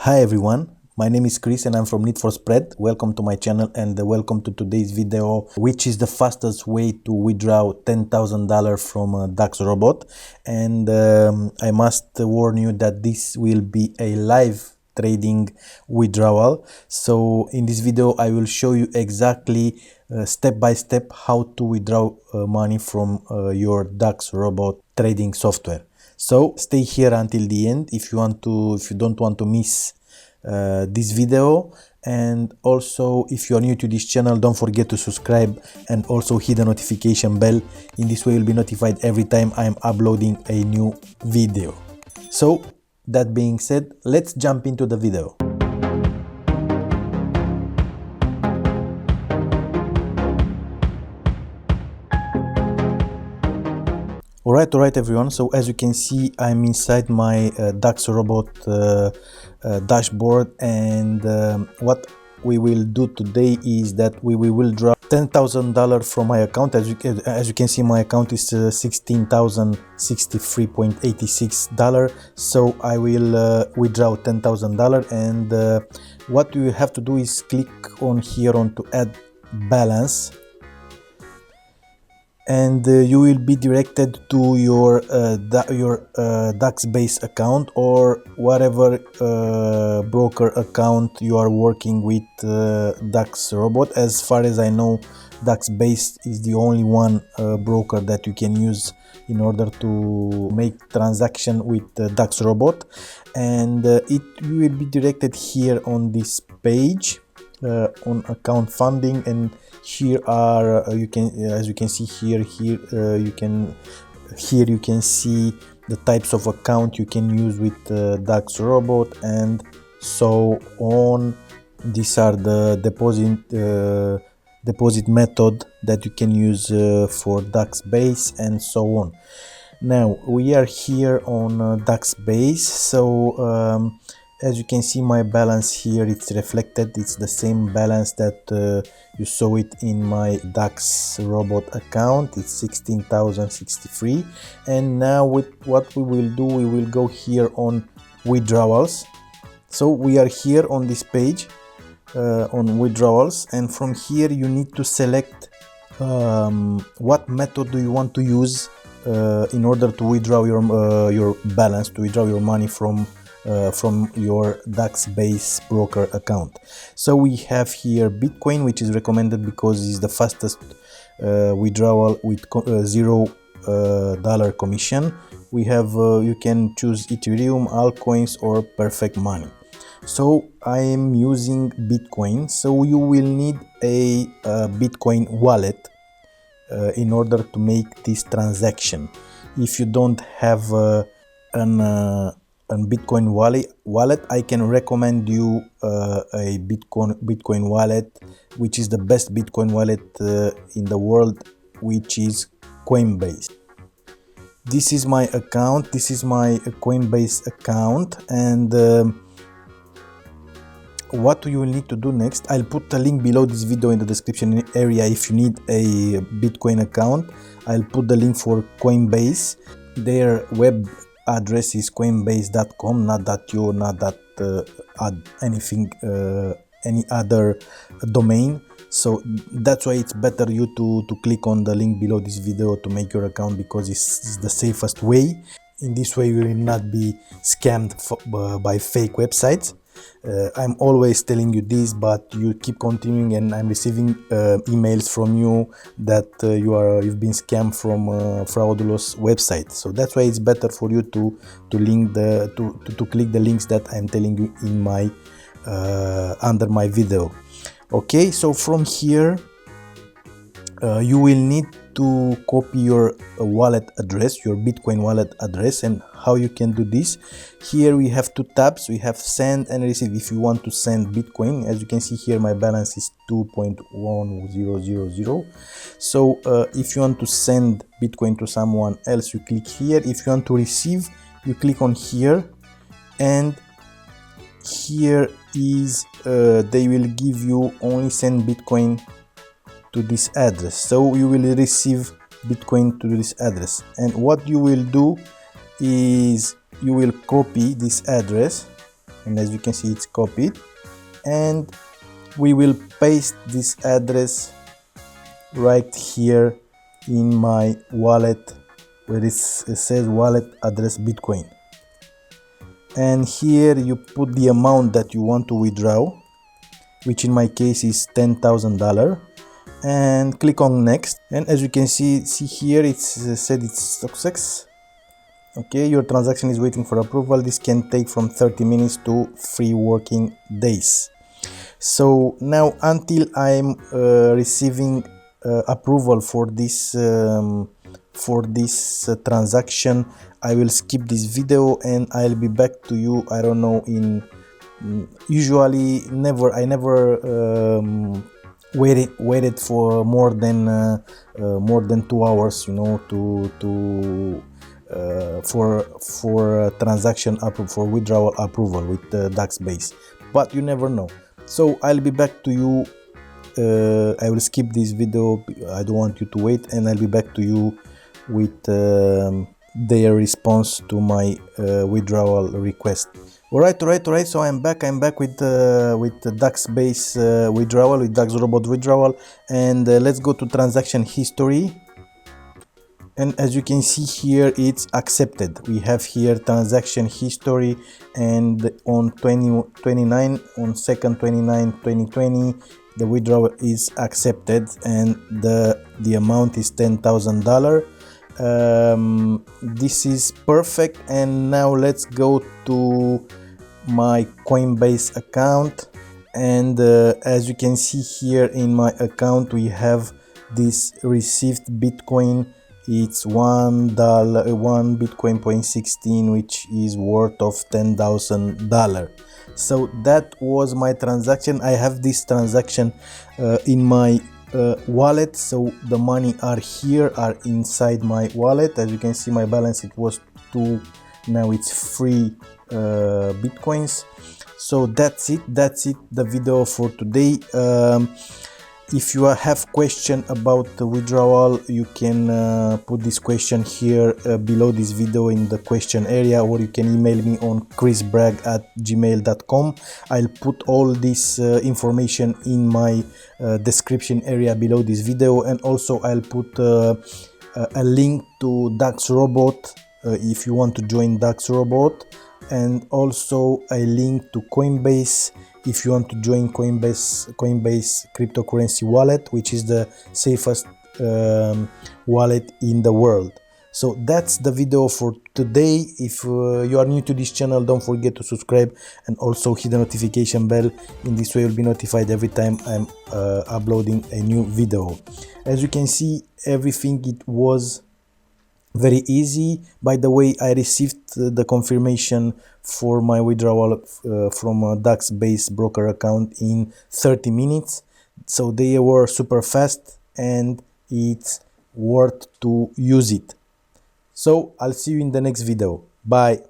Hi everyone, my name is Chris and I'm from Need for Spread. Welcome to my channel and welcome to today's video, which is the fastest way to withdraw $10,000 from Dax Robot. And I must warn you that this will be a live trading withdrawal. So in this video I will show you exactly step by step how to withdraw money from your Dax Robot trading software. So stay here until the end if you don't want to miss this video. And also, if you are new to this channel, don't forget to subscribe and also hit the notification bell. In this way you'll be notified every time I am uploading a new video. So that being said, let's jump into the video. Alright everyone, so as you can see I'm inside my Dax Robot dashboard, and what we will do today is that we will withdraw $10,000 from my account. As you can see, my account is $16,063.86. so I will withdraw $10,000, and what you have to do is click on here on to add balance, and you will be directed to your Dax base account or whatever broker account you are working with Dax Robot. As far as I know, Dax base is the only one broker that you can use in order to make transaction with Dax Robot, and you will be directed here on this page on account funding, and here are as you can see here you can see the types of account you can use with Dax Robot and so on. These are the deposit method that you can use for Dax base and so on. Now we are here on Dax base, so as you can see my balance here, it's reflected, it's the same balance that you saw it in my Dax Robot account. It's 16,063. And now with what we will do, we will go here on withdrawals. So we are here on this page on withdrawals, and from here you need to select what method do you want to use in order to withdraw your balance, to withdraw your money from your Dax base broker account. So we have here Bitcoin, which is recommended because it's the fastest withdrawal with $0 commission. We have you can choose Ethereum, altcoins or perfect money. So I am using Bitcoin, so you will need a Bitcoin wallet in order to make this transaction. If you don't have an Bitcoin wallet, I can recommend you a Bitcoin wallet, which is the best Bitcoin wallet in the world, which is Coinbase. This is my account, this is my Coinbase account, and what you will need to do next, I'll put a link below this video in the description area if you need a Bitcoin account. I'll put the link for Coinbase. Their web address is coinbase.com, not .io, not anything, any other domain. So that's why it's better you to click on the link below this video to make your account, because it's the safest way. In this way you will not be scammed by fake websites. I'm always telling you this, but you keep continuing, and I'm receiving emails from you that you've been scammed from fraudulous website. So that's why it's better for you to click the links that I'm telling you in my under my video. Okay, so from here you will need to copy your wallet address, your Bitcoin wallet address. And how you can do this, here we have two tabs, we have send and receive. If you want to send Bitcoin, as you can see here my balance is 2.1000. so if you want to send Bitcoin to someone else, you click here. If you want to receive, you click on here, and here is they will give you only send Bitcoin to this address, so you will receive Bitcoin to this address. And what you will do is you will copy this address and as you can see it's copied, and we will paste this address right here in my wallet where it says wallet address Bitcoin, and here you put the amount that you want to withdraw, which in my case is $10,000, and click on next. And as you can see here it's said it's success. Okay, your transaction is waiting for approval. This can take from 30 minutes to 3 working days. So now until I'm receiving approval for this transaction, I will skip this video and I'll be back to you, I don't know, in usually I never waited for more than 2 hours, you know, for transaction approval, for withdrawal approval with Daxbase, but you never know. So I'll be back to you. I will skip this video, I don't want you to wait, and I'll be back to you with their response to my withdrawal request. Alright, so I'm back with the Daxbase withdrawal, with daxrobot withdrawal, and let's go to transaction history. And as you can see here, it's accepted. We have here transaction history, and on 29 on 2nd 29 2020 the withdrawal is accepted, and the amount is $10,000. This is perfect. And now let's go to my Coinbase account, and as you can see here in my account we have this received Bitcoin. It's $1 Bitcoin 0.16, which is worth of $10,000. So that was my transaction. I have this transaction in my wallet, so the money are inside my wallet. As you can see, my balance, it was 2, now it's 3 Bitcoins. So that's it, the video for today. If you have question about the withdrawal, you can put this question here below this video in the question area, or you can email me on crisbrag@gmail.com. I'll put all this information in my description area below this video, and also I'll put a link to daxrobot if you want to join daxrobot, and also a link to Coinbase if you want to join Coinbase cryptocurrency wallet, which is the safest wallet in the world. So that's the video for today. If you are new to this channel, don't forget to subscribe and also hit the notification bell. In this way you'll be notified every time I'm uploading a new video. As you can see, everything, it was very easy. By the way, I received the confirmation for my withdrawal from a Daxbase broker account in 30 minutes. So they were super fast, and it's worth to use it. So I'll see you in the next video. Bye.